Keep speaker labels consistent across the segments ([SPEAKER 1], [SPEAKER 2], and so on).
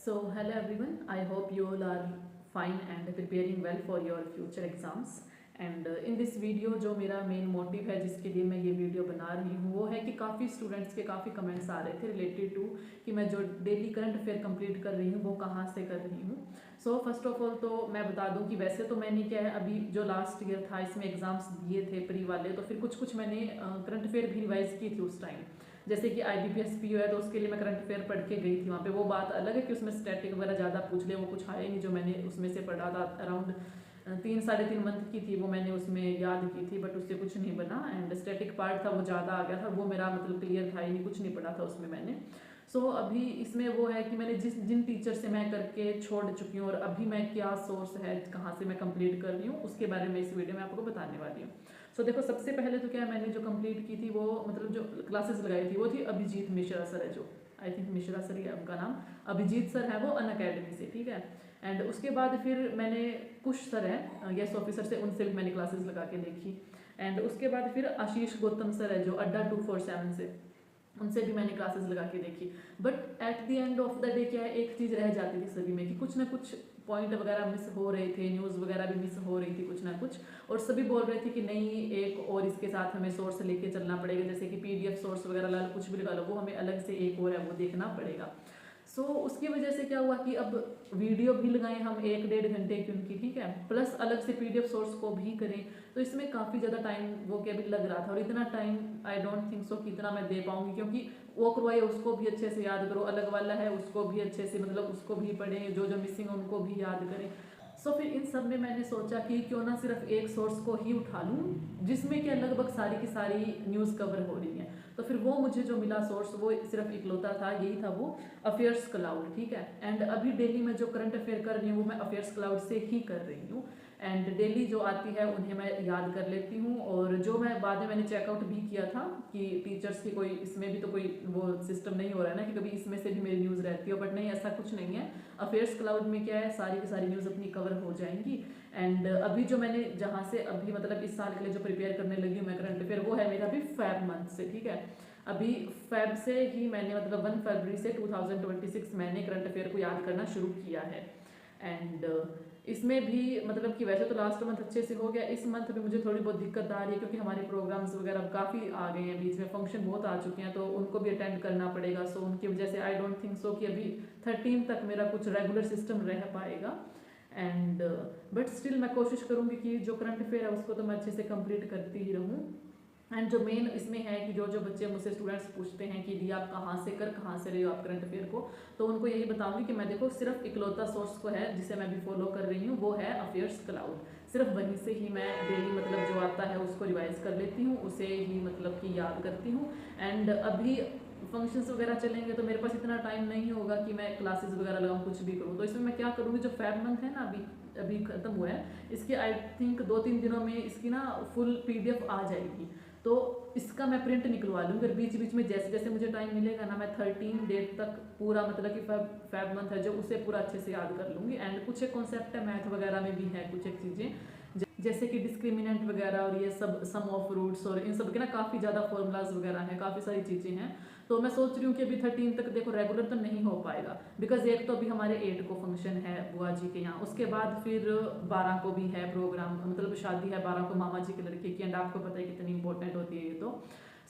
[SPEAKER 1] So, hello everyone. I hope you all are fine and preparing well for your future exams. And in this video जो मेरा main motive है जिसके लिए मैं ये video बना रही हूँ वो है कि काफ़ी स्टूडेंट्स के काफ़ी कमेंट्स आ रहे थे रिलेटेड टू कि मैं जो डेली करंट अफेयर कंप्लीट कर रही हूँ वो कहाँ से कर रही हूँ। सो फर्स्ट ऑफ ऑल तो मैं बता दूँ कि वैसे तो मैंने क्या है अभी जो लास्ट ईयर था इसमें एग्ज़ाम्स दिए थे प्री वाले, तो फिर कुछ मैंने करंट अफेयर भी रिवाइज़ की थी उस टाइम। जैसे कि IBPS PO है तो उसके लिए मैं करंट अफेयर पढ़ के गई थी वहाँ पे। वो बात अलग है कि उसमें स्टैटिक वगैरह ज़्यादा पूछ ले, वो कुछ आया नहीं जो मैंने उसमें से पढ़ा था। अराउंड 3-3.5 मंथ की थी वो, मैंने उसमें याद की थी बट उससे कुछ नहीं बना। एंड स्टैटिक पार्ट था वो ज़्यादा आ गया था, वो मेरा मतलब क्लियर था ही नहीं, कुछ नहीं पढ़ा था उसमें मैंने। सो अभी इसमें वो है कि मैंने जिन टीचर से मैं करके छोड़ चुकी हूँ और अभी मैं क्या सोर्स है कहाँ से मैं कंप्लीट कर रही हूँ उसके बारे में इस वीडियो में आपको बताने वाली हूँ। सो देखो, सबसे पहले तो क्या है, मैंने जो कंप्लीट की थी वो मतलब जो क्लासेस लगाई थी वो थी अभिजीत मिश्रा सर है, जो आई थिंक मिश्रा सर है उनका नाम, अभिजीत सर है वो अनअकैडमी से, ठीक है। एंड उसके बाद फिर मैंने कुछ सर है गेस्ट ऑफिसर से, उनसे भी मैंने क्लासेस लगा के देखी। एंड उसके बाद फिर आशीष गौतम सर है जो अड्डा 247 से, उनसे भी मैंने क्लासेस लगा के देखी। But at the end of the day क्या है, एक चीज़ रह जाती थी सभी में कि कुछ ना कुछ पॉइंट वगैरह मिस हो रहे थे, न्यूज़ वगैरह भी मिस हो रही थी कुछ ना कुछ, और सभी बोल रहे थे कि नहीं एक और इसके साथ हमें सोर्स लेके चलना पड़ेगा, जैसे कि PDF सोर्स वगैरह ला लो, कुछ भी लगा लो, वो हमें अलग से एक और है वो देखना पड़ेगा। सो उसकी वजह से क्या हुआ कि अब वीडियो भी लगाएं हम 1-1.5 घंटे की उनकी, ठीक है, प्लस अलग से PDF सोर्स को भी करें, तो इसमें काफ़ी ज़्यादा टाइम वो क्या भी लग रहा था। और इतना time I don't think so कि इतना मैं दे पाऊंगी, क्योंकि वो करवाए उसको भी अच्छे से याद करो, अलग वाला है उसको भी अच्छे से मतलब उसको भी पढ़ें, जो जो मिसिंग है उनको भी याद करें। सो फिर इन सब में मैंने सोचा कि क्यों ना सिर्फ एक सोर्स को ही उठा लूँ जिसमें क्या लगभग सारी की सारी न्यूज़ कवर हो रही है। तो फिर वो मुझे जो मिला सोर्स वो सिर्फ इकलौता था, यही था वो अफेयर्स क्लाउड, ठीक है। एंड अभी डेली मैं जो करंट अफेयर कर रही हूँ वो मैं अफेयर्स क्लाउड से ही कर रही हूँ। एंड डेली जो आती है उन्हें मैं याद कर लेती हूँ, और जो मैं बाद में मैंने चेकआउट भी किया था कि टीचर्स की कोई इसमें भी तो कोई वो सिस्टम नहीं हो रहा है ना कि कभी इसमें से भी मेरी न्यूज़ रहती हो, बट नहीं, ऐसा कुछ नहीं है। अफेयर्स क्लाउड में क्या है, सारी की सारी न्यूज़ अपनी कवर हो जाएंगी। एंड अभी जो मैंने जहाँ से अभी मतलब इस साल के लिए जो प्रिपेयर करने लगी हूँ मैं करंट अफेयर, वो है मेरा अभी फेब मंथ से, ठीक है। अभी फेब से ही मैंने मतलब 1 फरवरी से 2026 मैंने करंट अफेयर को याद करना शुरू किया है। एंड इसमें भी मतलब कि वैसे तो लास्ट मंथ अच्छे से हो गया, इस मंथ भी मुझे थोड़ी बहुत दिक्कत आ रही है क्योंकि हमारे प्रोग्राम्स वगैरह काफ़ी आ गए हैं, बीच में फंक्शन बहुत आ चुके हैं तो उनको भी अटेंड करना पड़ेगा। सो उनकी वजह से आई डोंट थिंक सो कि अभी 13 तक मेरा कुछ रेगुलर सिस्टम रह पाएगा। एंड बट स्टिल मैं कोशिश करूँगी कि जो करंट अफेयर है उसको तो मैं अच्छे से कंप्लीट करती ही रहूँ। एंड जो मेन इसमें है कि जो जो बच्चे मुझसे स्टूडेंट्स पूछते हैं कि दी आप कहाँ से रहे हो आप करंट अफेयर को, तो उनको यही बताऊंगी कि मैं देखो सिर्फ इकलौता सोर्स को है जिसे मैं भी फॉलो कर रही हूँ, वो है अफेयर्स क्लाउड। सिर्फ वहीं से ही मैं डेली मतलब जो आता है उसको रिवाइज कर लेती हूँ, उसे ही मतलब कि याद करती हूँ। एंड अभी फंक्शंस वगैरह चलेंगे तो मेरे पास इतना टाइम नहीं होगा कि मैं क्लासेस वगैरह लगाऊँ कुछ भी करूँ, तो इसमें मैं क्या करूँगी, जो फेब मंथ है ना अभी खत्म हुआ है, इसके आई थिंक 2-3 दिनों में इसकी ना फुल PDF आ जाएगी, तो इसका मैं प्रिंट निकलवा लूँगी। और बीच बीच में जैसे जैसे मुझे टाइम मिलेगा ना मैं 13 डेट तक पूरा मतलब कि फेब मंथ है जो उसे पूरा अच्छे से याद कर लूँगी। एंड कुछ एक कॉन्सेप्ट है मैथ वगैरह में भी है कुछ एक चीज़ें जैसे कि डिस्क्रिमिनेंट वगैरह और ये सब सम ऑफ रूट्स और इन सब के ना काफ़ी ज़्यादा फॉर्मूलाज वगैरह हैं, काफ़ी सारी चीज़ें हैं। तो मैं सोच रही हूँ कि अभी 13 तक देखो रेगुलर तो नहीं हो पाएगा, बिकॉज एक तो अभी हमारे 8 को फंक्शन है बुआ जी के यहाँ, उसके बाद फिर 12 को भी है प्रोग्राम, मतलब शादी है 12 को मामा जी के लड़के की, एंड आपको पता है कितनी इंपॉर्टेंट होती है ये तो।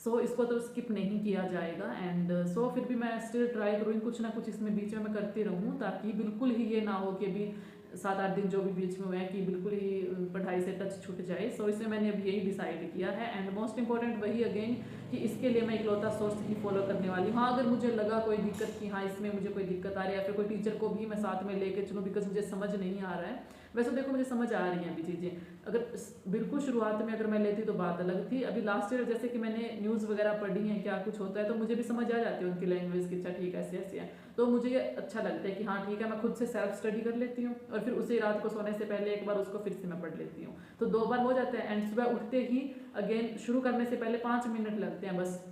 [SPEAKER 1] सो इसको तो स्किप नहीं किया जाएगा। एंड सो फिर भी मैं स्टिल ट्राई करूँगी कुछ ना कुछ इसमें बीच में मैं करती रहूँ, ताकि बिल्कुल ही ये ना हो कि अभी 7-8 दिन जो भी बीच में हुए हैं कि बिल्कुल ही पढ़ाई से टच छूट जाए। सो इसमें मैंने अभी यही डिसाइड किया है। एंड मोस्ट इंपॉर्टेंट वही अगेन कि इसके लिए मैं इकलौता सोर्स ही फॉलो करने वाली हूँ। हाँ, अगर मुझे लगा कोई दिक्कत कि हाँ इसमें मुझे कोई दिक्कत आ रही है या फिर कोई टीचर को भी मैं साथ में लेके चलूँ बिकॉज मुझे समझ नहीं आ रहा है, वैसे देखो मुझे समझ आ रही हैं अभी चीज़ें, अगर बिल्कुल शुरुआत में अगर मैं लेती तो बात अलग थी। अभी लास्ट ईयर जैसे कि मैंने न्यूज़ वगैरह पढ़ी है क्या कुछ होता है तो मुझे भी समझ आ जाती है उनकी लैंग्वेज की, अच्छा ठीक है ऐसे ऐसे है, तो मुझे ये अच्छा लगता है कि हाँ ठीक है मैं खुद से सेल्फ स्टडी कर लेती हूँ और फिर उसी रात को सोने से पहले एक बार उसको फिर से मैं पढ़ लेती हूँ, तो 2 बार हो जाता है। एंड सुबह उठते ही अगेन शुरू करने से पहले 5 मिनट लगते हैं बस,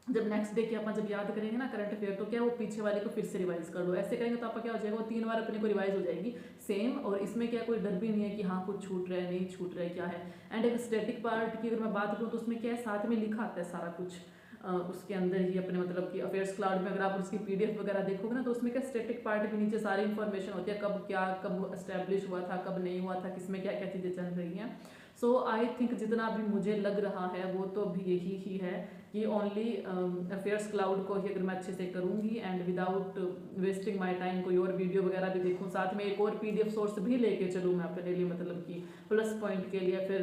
[SPEAKER 1] जब नेक्स्ट डे की अपन जब याद करेंगे ना करंट अफेयर तो क्या वो पीछे वाले को फिर से रिवाइज कर लो, ऐसे करेंगे तो आपका क्या हो जाएगा, वो 3 बार अपने को रिवाइज हो जाएगी सेम, और इसमें क्या कोई डर भी नहीं है कि हाँ कुछ छूट रहा है नहीं छूट रहा है क्या है। एंड एक स्टैटिक पार्ट की अगर मैं बात करूँ तो उसमें क्या है साथ में लिखा आता है सारा कुछ, उसके अंदर ही अपने मतलब कि अफेयर्स क्लाउड में अगर आप उसकी PDF वगैरह देखोगे ना, तो उसमें क्या स्टैटिक पार्ट के नीचे सारी इन्फॉर्मेशन होती है, कब क्या कब एस्टेब्लिश हुआ था, कब नहीं हुआ था, किसमें क्या क्या चीज़ें चल रही हैं। सो आई थिंक जितना भी मुझे लग रहा है वो तो भी यही ही है कि ओनली अफेयर्स क्लाउड को ही अगर मैं अच्छे से करूँगी and without wasting my time कोई और वीडियो वगैरह भी देखूँ, साथ में एक और PDF सोर्स भी लेके चलूँ मैं अपने लिए, मतलब कि प्लस पॉइंट के लिए, फिर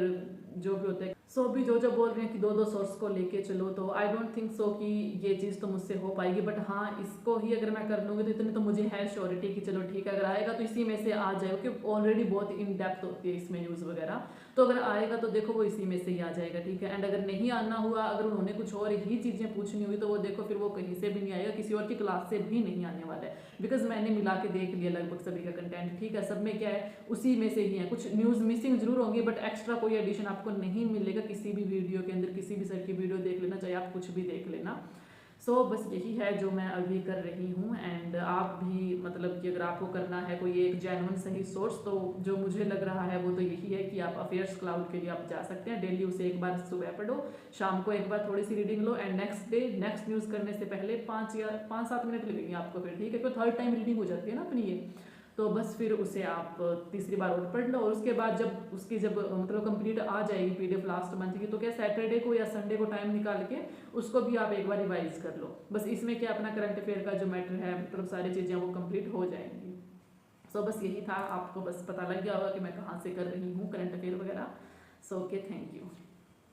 [SPEAKER 1] जो भी होता है सो भी जो बोल रहे हैं कि 2-2 सोर्स को लेके चलो, तो आई डोंट थिंक सो कि ये चीज़ तो मुझसे हो पाएगी। बट हाँ, इसको ही अगर मैं कर लूँगी तो इतनी तो मुझे है श्योरिटी कि चलो ठीक है, अगर आएगा तो इसी में से आ जाएगा, क्योंकि ऑलरेडी बहुत इन डेप्थ होती है इसमें न्यूज़ वगैरह, तो अगर आएगा तो देखो वो इसी में से ही आ जाएगा, ठीक है। एंड अगर नहीं आना हुआ, अगर उन्होंने कुछ और ही चीज़ें पूछनी हुई, तो वो देखो फिर वो कहीं से भी नहीं आएगा, किसी और की क्लास से भी नहीं आने वाला है, बिकॉज मैंने मिला के देख लिया लगभग सभी का कंटेंट, ठीक है। सब में क्या है, उसी में से ही है, कुछ न्यूज़ मिसिंग जरूर होंगी बट एक्स्ट्रा कोई एडिशन आपको नहीं मिलेगा किसी भी वीडियो के अंदर। किसी भी सर की वीडियो देख लेना, चाहे आप कुछ भी देख लेना। सो बस यही है जो मैं अभी कर रही हूँ। एंड आप भी मतलब कि अगर आपको करना है कोई एक जेन्युइन सही सोर्स, तो जो मुझे लग रहा है वो तो यही है कि आप अफेयर्स क्लाउड के लिए आप जा सकते हैं। डेली उसे एक बार सुबह पढ़ो, शाम को एक बार थोड़ी सी रीडिंग लो, and next day next news करने से पहले 5 या 7 मिनट लगेंगे आपको फिर, ठीक है, क्योंकि थर्ड टाइम रीडिंग हो जाती है ना अपनी ये, तो बस फिर उसे आप तीसरी बार और पढ़ लो। और उसके बाद जब उसकी मतलब कंप्लीट आ जाएगी PDF लास्ट मंथ की, तो क्या सैटरडे को या संडे को टाइम निकाल के उसको भी आप एक बार रिवाइज कर लो। बस इसमें क्या अपना करंट अफेयर का जो मैटर है, मतलब सारी चीज़ें वो कंप्लीट हो जाएंगी। सो बस यही था, आपको बस पता लग गया होगा कि मैं कहाँ से कर रही हूँ करंट अफेयर वगैरह। So okay, thank you.